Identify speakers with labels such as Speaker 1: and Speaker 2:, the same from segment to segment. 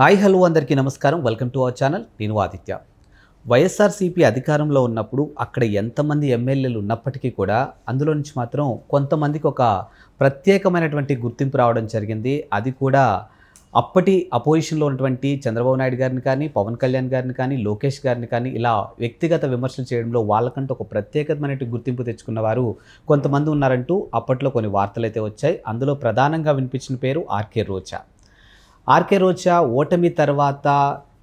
Speaker 1: Hi hello అందరికీ నమస్కారం. Welcome to our channel. నేను ఆదిత్య. వైఎస్ఆర్సీపీ అధికారంలో ఉన్నప్పుడు అక్కడ ఎంతమంది ఎమ్మెల్యేలు ఉన్నప్పటికీ కూడా అందులో నుంచి మాత్రం కొంతమందికి ఒక ప్రత్యేకమైనటువంటి గుర్తింపు రావడం జరిగింది. అది కూడా అప్పటి అపోజిషన్లో ఉన్నటువంటి చంద్రబాబు నాయుడు గారిని కానీ, పవన్ కళ్యాణ్ గారిని కానీ, లోకేష్ గారిని కానీ ఇలా వ్యక్తిగత విమర్శలు చేయడంలో వాళ్ళకంటూ ఒక ప్రత్యేకమైన గుర్తింపు తెచ్చుకున్న వారు కొంతమంది ఉన్నారంటూ అప్పట్లో కొన్ని వార్తలు అయితే వచ్చాయి. అందులో ప్రధానంగా వినిపించిన పేరు ఆర్కే రోజా. ఆర్కే రోజా ఓటమి తర్వాత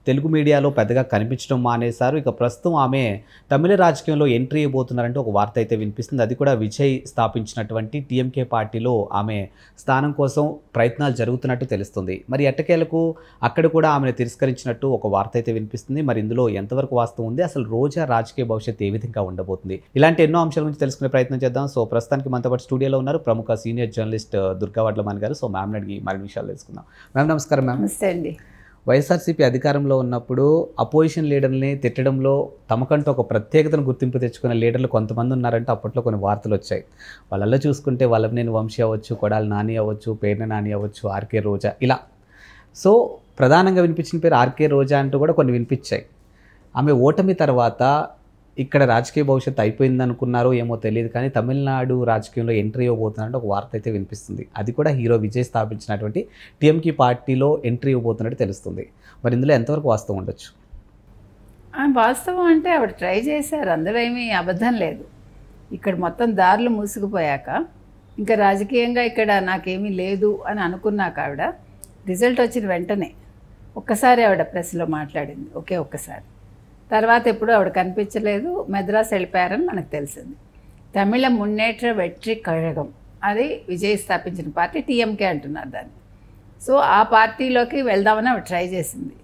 Speaker 1: తెలుగు మీడియాలో పెద్దగా కనిపించడం మానేశారు. ఇక ప్రస్తుతం ఆమె తమిళ రాజకీయంలో ఎంట్రీ అయిపోతున్నారంటే ఒక వార్త అయితే వినిపిస్తుంది. అది కూడా విజయ్ స్థాపించినటువంటి టీఎంకే పార్టీలో ఆమె స్థానం కోసం ప్రయత్నాలు జరుగుతున్నట్టు తెలుస్తుంది. మరి ఎట్టకేలకు అక్కడ కూడా ఆమెను తిరస్కరించినట్టు ఒక వార్త అయితే వినిపిస్తుంది. మరి ఇందులో ఎంతవరకు వాస్తవం ఉంది, అసలు రోజా రాజకీయ భవిష్యత్తు ఏ విధంగా ఉండబోతుంది, ఇలాంటి ఎన్నో అంశాల గురించి తెలుసుకునే ప్రయత్నం చేద్దాం. సో ప్రస్తుతానికి మనతో పాటు స్టూడియోలో ఉన్నారు ప్రముఖ సీనియర్ జర్నలిస్ట్ దుర్గా వడ్లమాన్ గారు. సో మ్యామ్ అడిగి మరిన్ని విషయాలు తెలుసుకుందాం. మ్యామ్ నమస్కారం. మ్యామ్
Speaker 2: నమస్తే అండి.
Speaker 1: వైఎస్ఆర్సీపీ అధికారంలో ఉన్నప్పుడు అపోజిషన్ లీడర్ని తిట్టడంలో తమకంటూ ఒక ప్రత్యేకతను గుర్తింపు తెచ్చుకున్న లీడర్లు కొంతమంది ఉన్నారంటే అప్పట్లో కొన్ని వార్తలు వచ్చాయి. వాళ్ళల్లో చూసుకుంటే వల్లభనేని వంశీ అవ్వచ్చు, కొడాలి నాని అవ్వచ్చు, పేర్న నాని అవ్వచ్చు, ఆర్కే రోజా ఇలా. సో ప్రధానంగా వినిపించిన పేరు ఆర్కే రోజా అంటూ కూడా కొన్ని వినిపించాయి. ఆమె ఓటమి తర్వాత ఇక్కడ రాజకీయ భవిష్యత్తు అయిపోయింది అనుకున్నారో ఏమో తెలియదు, కానీ తమిళనాడు రాజకీయంలో ఎంట్రీ ఇవ్వబోతున్నట్టు ఒక వార్త అయితే వినిపిస్తుంది. అది కూడా హీరో విజయ్ స్థాపించినటువంటి టీఎంకే పార్టీలో ఎంట్రీ ఇవ్వబోతున్నట్టు తెలుస్తుంది. మరి ఇందులో ఎంతవరకు వాస్తవం ఉండొచ్చు?
Speaker 2: వాస్తవం అంటే ఆవిడ ట్రై చేశారు, అందులో ఏమీ అబద్ధం లేదు. ఇక్కడ మొత్తం దారులు మూసుకుపోయాక ఇంకా రాజకీయంగా ఇక్కడ నాకేమీ లేదు అని అనుకున్నాక ఆవిడ రిజల్ట్ వచ్చిన వెంటనే ఒక్కసారి ఆవిడ ప్రెస్లో మాట్లాడింది, ఒక్కసారి. తర్వాత ఎప్పుడు ఆవిడ కనిపించలేదు, మెద్రాస్ వెళ్ళిపోయారని మనకు తెలిసింది. తమిళ మున్నేట్ర వెట్రి కழகம் అది విజయ్ స్థాపించిన పార్టీ, టీఎంకే అంటున్నారు దాన్ని. సో ఆ పార్టీలోకి వెళ్దామని ఆవిడ ట్రై చేసింది.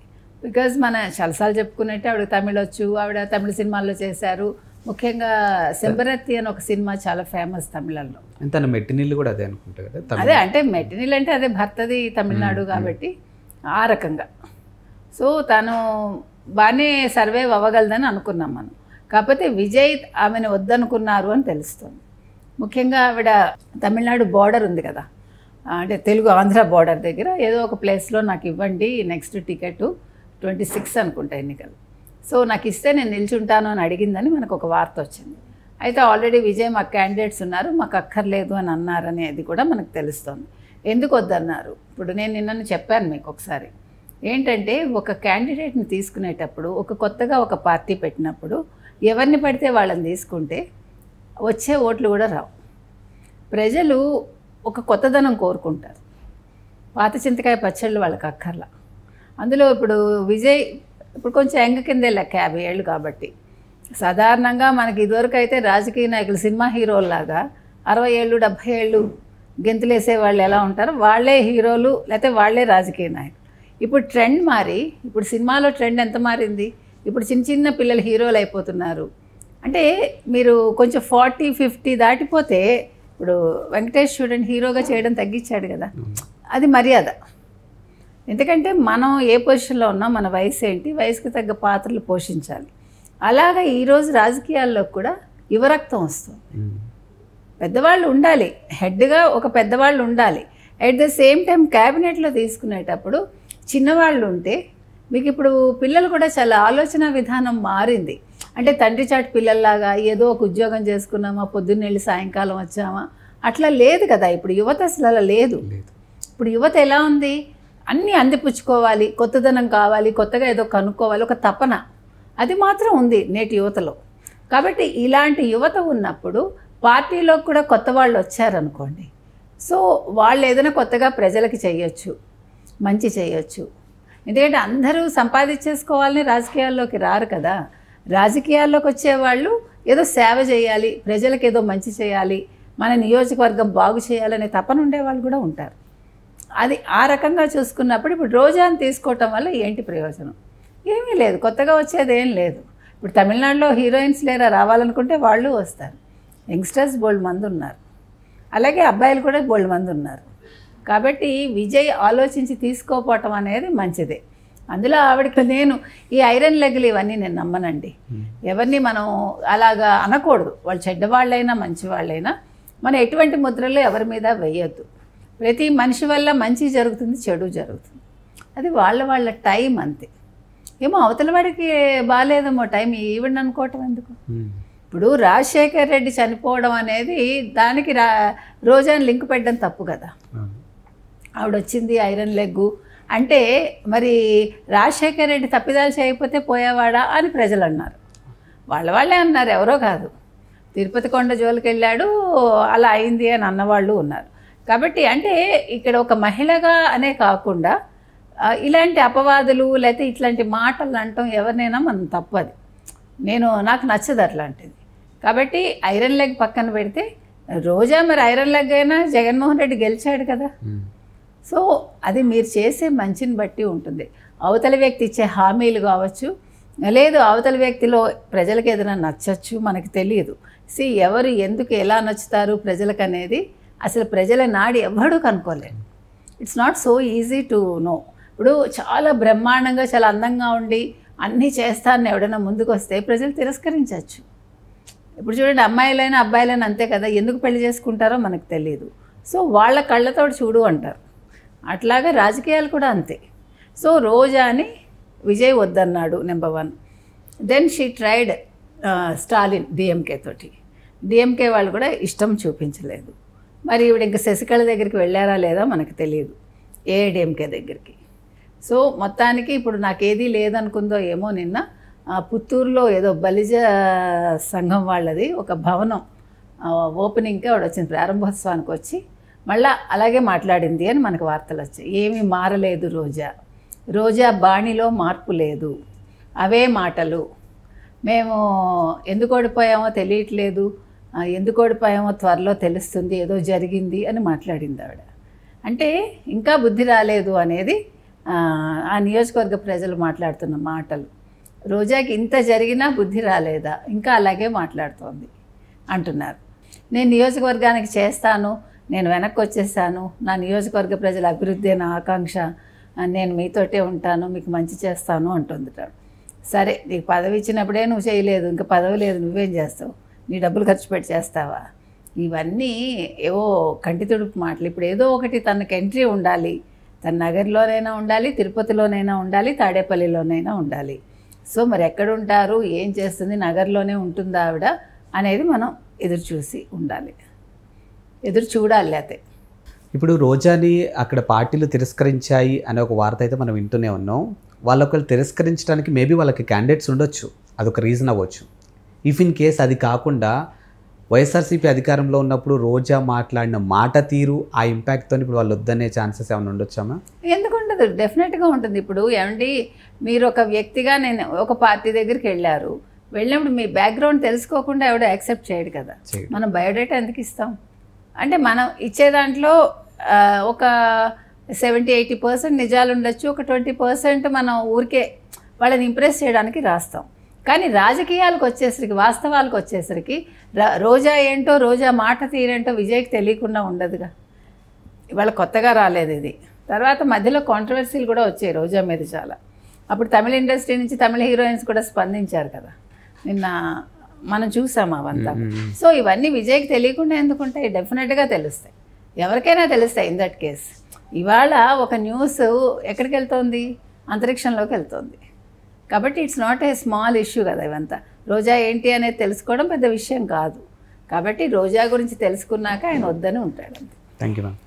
Speaker 2: బికాజ్ మన చాలాసార్లు చెప్పుకున్నట్టే ఆవిడ తమిళ వచ్చు, ఆవిడ తమిళ సినిమాల్లో చేశారు. ముఖ్యంగా సెంబరత్తి అని ఒక సినిమా చాలా ఫేమస్ తమిళంలో.
Speaker 1: తన మెట్టినీళ్ళు కూడా అదే అనుకుంటా కదా.
Speaker 2: అదే అంటే మెట్టినీళ్ళు అంటే అదే భర్తది తమిళనాడు కాబట్టి ఆ రకంగా. సో తను బాగానే సర్వైవ్ అవ్వగలదని అనుకున్నాం మనం. కాకపోతే విజయ్ ఆమెను వద్దనుకున్నారు అని తెలుస్తుంది. ముఖ్యంగా ఆవిడ తమిళనాడు బార్డర్ ఉంది కదా, అంటే తెలుగు ఆంధ్ర బార్డర్ దగ్గర ఏదో ఒక ప్లేస్లో నాకు ఇవ్వండి నెక్స్ట్ టికెట్ 26 అనుకుంటా ఎన్నికలు, సో నాకు ఇస్తే నేను నిల్చుంటాను అని అడిగిందని మనకు ఒక వార్త వచ్చింది. అయితే ఆల్రెడీ విజయ్ మాకు క్యాండిడేట్స్ ఉన్నారు, మాకు అక్కర్లేదు అని అన్నారనేది కూడా మనకు తెలుస్తుంది. ఎందుకు వద్దన్నారు? ఇప్పుడు నేను నిన్న చెప్పాను మీకు ఒకసారి, ఏంటంటే ఒక క్యాండిడేట్ని తీసుకునేటప్పుడు కొత్తగా ఒక పార్టీ పెట్టినప్పుడు ఎవరిని పడితే వాళ్ళని తీసుకుంటే వచ్చే ఓట్లు కూడా రావు. ప్రజలు ఒక కొత్తదనం కోరుకుంటారు. పాత చింతకాయ పచ్చళ్ళు వాళ్ళకి అక్కర్లా. అందులో ఇప్పుడు విజయ్ ఇప్పుడు కొంచెం యంగ్ కిందే లెక్క, 50 ఏళ్ళు కాబట్టి. సాధారణంగా మనకి ఇదివరకు అయితే రాజకీయ నాయకులు సినిమా హీరోల్లాగా 60 ఏళ్ళు 70 ఏళ్ళు గెంతులేసే వాళ్ళు ఎలా ఉంటారో వాళ్ళే హీరోలు, లేకపోతే వాళ్ళే రాజకీయ నాయకులు. ఇప్పుడు ట్రెండ్ మారి, ఇప్పుడు సినిమాలో ట్రెండ్ ఎంత మారింది, ఇప్పుడు చిన్న చిన్న పిల్లలు హీరోలు అయిపోతున్నారు. అంటే మీరు కొంచెం 40-50 దాటిపోతే, ఇప్పుడు వెంకటేష్ చూడండి హీరోగా చేయడం తగ్గించాడు కదా, అది మర్యాద. ఎందుకంటే మనం ఏ పొజిషన్లో ఉన్నాం, మన వయసు ఏంటి, వయసుకు తగ్గ పాత్రలు పోషించాలి. అలాగా ఈరోజు రాజకీయాల్లో కూడా యువరక్తం వస్తుంది. పెద్దవాళ్ళు ఉండాలి, హెడ్గా ఒక పెద్దవాళ్ళు ఉండాలి. అట్ ద సేమ్ టైం క్యాబినెట్లో తీసుకునేటప్పుడు చిన్నవాళ్ళు ఉంటే మీకు ఇప్పుడు పిల్లలు కూడా చాలా ఆలోచన విధానం మారింది. అంటే తండ్రి చాటు పిల్లల్లాగా ఏదో ఒక ఉద్యోగం చేసుకున్నామా, పొద్దున్న వెళ్ళి సాయంకాలం వచ్చామా, అట్లా లేదు కదా. ఇప్పుడు యువత అసలు అలా లేదు. ఇప్పుడు యువత ఎలా ఉంది, అన్నీ అందిపుచ్చుకోవాలి, కొత్తదనం కావాలి, కొత్తగా ఏదో కనుక్కోవాలి, ఒక తపన అది మాత్రం ఉంది నేటి యువతలో. కాబట్టి ఇలాంటి యువత ఉన్నప్పుడు పార్టీలో కూడా కొత్త వాళ్ళు వచ్చారనుకోండి, సో వాళ్ళు ఏదైనా కొత్తగా ప్రజలకి చేయొచ్చు, మంచి చేయొచ్చు. ఎందుకంటే అందరూ సంపాదించేసుకోవాలని రాజకీయాల్లోకి రారు కదా. రాజకీయాల్లోకి వచ్చేవాళ్ళు ఏదో సేవ చేయాలి, ప్రజలకు ఏదో మంచి చేయాలి, మన నియోజకవర్గం బాగు చేయాలనే తపన ఉండేవాళ్ళు కూడా ఉంటారు. అది ఆ రకంగా చూసుకున్నప్పుడు ఇప్పుడు రోజాను తీసుకోవటం వల్ల ఏంటి ప్రయోజనం? ఏమీ లేదు, కొత్తగా వచ్చేది ఏం లేదు. ఇప్పుడు తమిళనాడులో హీరోయిన్స్ లేరా, రావాలనుకుంటే వాళ్ళు వస్తారు. యంగ్స్టర్స్ బోల్డ్ మంది ఉన్నారు, అలాగే అబ్బాయిలు కూడా బోల్డ్ మంది ఉన్నారు. కాబట్టి విజయ్ ఆలోచించి తీసుకోపోవటం అనేది మంచిదే. అందులో ఆవిడకి నేను ఈ ఐరన్ లెగ్లు ఇవన్నీ నేను నమ్మనండి. ఎవరిని మనం అలాగా అనకూడదు. వాళ్ళు చెడ్డవాళ్ళైనా మంచివాళ్ళైనా మనం ఎటువంటి ముద్రలు ఎవరి మీద వేయొద్దు. ప్రతి మనిషి వల్ల మంచి జరుగుతుంది, చెడు జరుగుతుంది. అది వాళ్ళ టైం అంతే. ఏమో అవతల వాడికి బాగాలేదేమో టైం ఇవ్వండి అనుకోవటం ఎందుకు? ఇప్పుడు రాజశేఖర్ రెడ్డి చనిపోవడం అనేది దానికి రోజాని లింక్ పెట్టడం తప్పు కదా. ఆవిడ వచ్చింది ఐరన్ లెగ్గు అంటే మరి రాజశేఖర్ రెడ్డి తప్పిదాలు చేయకపోతే పోయేవాడా అని ప్రజలు అన్నారు. వాళ్ళే అన్నారు, ఎవరో కాదు. తిరుపతి కొండ జోలికి వెళ్ళాడు అలా అయింది అని అన్నవాళ్ళు ఉన్నారు. కాబట్టి అంటే ఇక్కడ ఒక మహిళగా అనే కాకుండా ఇలాంటి అపవాదులు లేకపోతే ఇట్లాంటి మాటలు అంటాం ఎవరినైనా మనం తప్పది. నాకు నచ్చదు అట్లాంటిది. కాబట్టి ఐరన్ లెగ్ పక్కన పెడితే రోజా మరి ఐరన్ లెగ్ అయినా జగన్మోహన్ రెడ్డి గెలిచాడు కదా. సో అది మీరు చేసే మంచిని బట్టి ఉంటుంది. అవతల వ్యక్తి ఇచ్చే హామీలు కావచ్చు, లేదు అవతల వ్యక్తిలో ప్రజలకు ఏదైనా నచ్చచ్చు, మనకు తెలియదు. ఎవరు ఎందుకు ఎలా నచ్చుతారు ప్రజలకు అనేది అసలు ప్రజల నాడి ఎవ్వడూ కనుక్కోలేరు. It's not so easy to know. ఇప్పుడు చాలా బ్రహ్మాండంగా చాలా అందంగా ఉండి అన్నీ చేస్తానని ఎవడైనా ముందుకు వస్తే ప్రజలు తిరస్కరించవచ్చు. ఇప్పుడు చూడండి, అమ్మాయిలైనా అబ్బాయిలైనా అంతే కదా, ఎందుకు పెళ్లి చేసుకుంటారో మనకు తెలియదు. సో వాళ్ళ కళ్ళతో చూడు అంటారు. అట్లాగా రాజకీయాలు కూడా అంతే. సో రోజాని విజయ్ వద్దన్నాడు number 1. Then she tried Stalin DMK తోటి. డిఎంకే వాళ్ళు కూడా ఇష్టం చూపించలేదు. మరి ఇవిడ ఇంకా శశికళ దగ్గరికి వెళ్ళారా లేదా మనకు తెలియదు, ఏఐడిఎంకే దగ్గరికి. సో మొత్తానికి ఇప్పుడు నాకేదీ లేదనుకుందో ఏమో, నిన్న పుత్తూరులో ఏదో బలిజ సంఘం వాళ్ళది ఒక భవనం ఓపెనింగ్కి ఆవిడ వచ్చింది, ప్రారంభోత్సవానికి వచ్చి మళ్ళీ అలాగే మాట్లాడింది అని మనకు వార్తలు వచ్చాయి. ఏమీ మారలేదు రోజా బాణిలో మార్పు లేదు, అవే మాటలు. మేము ఎందుకు ఓడిపోయామో తెలియట్లేదు, ఎందుకు ఓడిపోయామో త్వరలో తెలుస్తుంది, ఏదో జరిగింది అని మాట్లాడింది ఆవిడ. అంటే ఇంకా బుద్ధి రాలేదు అనేది ఆ నియోజకవర్గ ప్రజలు మాట్లాడుతున్న మాటలు. రోజాకి ఇంత జరిగినా బుద్ధి రాలేదా, ఇంకా అలాగే మాట్లాడుతోంది అంటున్నారు. నేను నియోజకవర్గానికి చేస్తాను, నేను వెనక్కి వచ్చేసాను, నా నియోజకవర్గ ప్రజల అభివృద్ధి నా ఆకాంక్ష, నేను మీతోటే ఉంటాను, మీకు మంచి చేస్తాను అంటుంది. సరే, నీకు పదవి ఇచ్చినప్పుడే నువ్వు చేయలేదు, ఇంకా పదవి లేదు, నువ్వేం చేస్తావు? నీ డబ్బులు ఖర్చు పెట్టి చేస్తావా? ఇవన్నీ ఏవో కంటి తుడుపు మాటలు. ఇప్పుడు ఏదో ఒకటి తనకు ఎంట్రీ ఉండాలి, తన నగర్లోనైనా ఉండాలి, తిరుపతిలోనైనా ఉండాలి, తాడేపల్లిలోనైనా ఉండాలి. సో మరి ఎక్కడుంటారు, ఏం చేస్తుంది, నగర్లోనే ఉంటుందా ఆవిడ అనేది మనం ఎదురు చూడాలి. లేకపోతే
Speaker 1: ఇప్పుడు రోజాని అక్కడ పార్టీలు తిరస్కరించాయి అనే ఒక వార్త అయితే మనం వింటూనే ఉన్నాం. వాళ్ళొకరు తిరస్కరించడానికి మేబీ వాళ్ళకి క్యాండిడేట్స్ ఉండొచ్చు, అదొక రీజన్ అవ్వచ్చు. ఇఫ్ ఇన్ కేస్ అది కాకుండా వైఎస్ఆర్సీపీ అధికారంలో ఉన్నప్పుడు రోజా మాట్లాడిన మాట తీరు, ఆ ఇంపాక్ట్తో ఇప్పుడు వాళ్ళు వద్దనే ఛాన్సెస్ ఏమైనా ఉండొచ్చామా?
Speaker 2: ఎందుకు ఉండదు, డెఫినెట్గా ఉంటుంది. ఇప్పుడు ఏమండి, మీరు ఒక వ్యక్తిగా నేను ఒక పార్టీ దగ్గరికి వెళ్ళినప్పుడు మీ బ్యాక్గ్రౌండ్ తెలుసుకోకుండా ఎవడో యాక్సెప్ట్ చేయడు కదా. మనం బయోడేటా ఎందుకు ఇస్తాం అంటే, మనం ఇచ్చే దాంట్లో ఒక 70-80% నిజాలు ఉండొచ్చు, ఒక 20% మనం ఊరికే వాళ్ళని ఇంప్రెస్ చేయడానికి రాస్తాం. కానీ రాజకీయాలకు వచ్చేసరికి, వాస్తవాలకు వచ్చేసరికి రోజా ఏంటో, రోజా మాట తీరేంటో విజయ్కి తెలియకుండా ఉండదుగా. ఇవాళ కొత్తగా రాలేదు ఇది. తర్వాత మధ్యలో కాంట్రవర్సీలు కూడా వచ్చాయి రోజా మీద చాలా. అప్పుడు తమిళ ఇండస్ట్రీ నుంచి తమిళ హీరోయిన్స్ కూడా స్పందించారు కదా, నిన్న మనం చూసాం అవంతా. సో ఇవన్నీ విజయ్కి తెలియకుండా ఎందుకుంటాయి? డెఫినెట్గా తెలుస్తాయి, ఎవరికైనా తెలుస్తాయి. ఇన్ దట్ కేస్ ఇవాళ ఒక న్యూస్ ఎక్కడికి వెళ్తోంది, అంతరిక్షంలోకి వెళ్తోంది. కాబట్టి it's not a small issue కదా ఇవంతా. రోజా ఏంటి అనేది తెలుసుకోవడం పెద్ద విషయం కాదు. కాబట్టి రోజా గురించి తెలుసుకున్నాక ఆయన వద్దని ఉంటాడు అంతే.
Speaker 1: Thank you ma'am.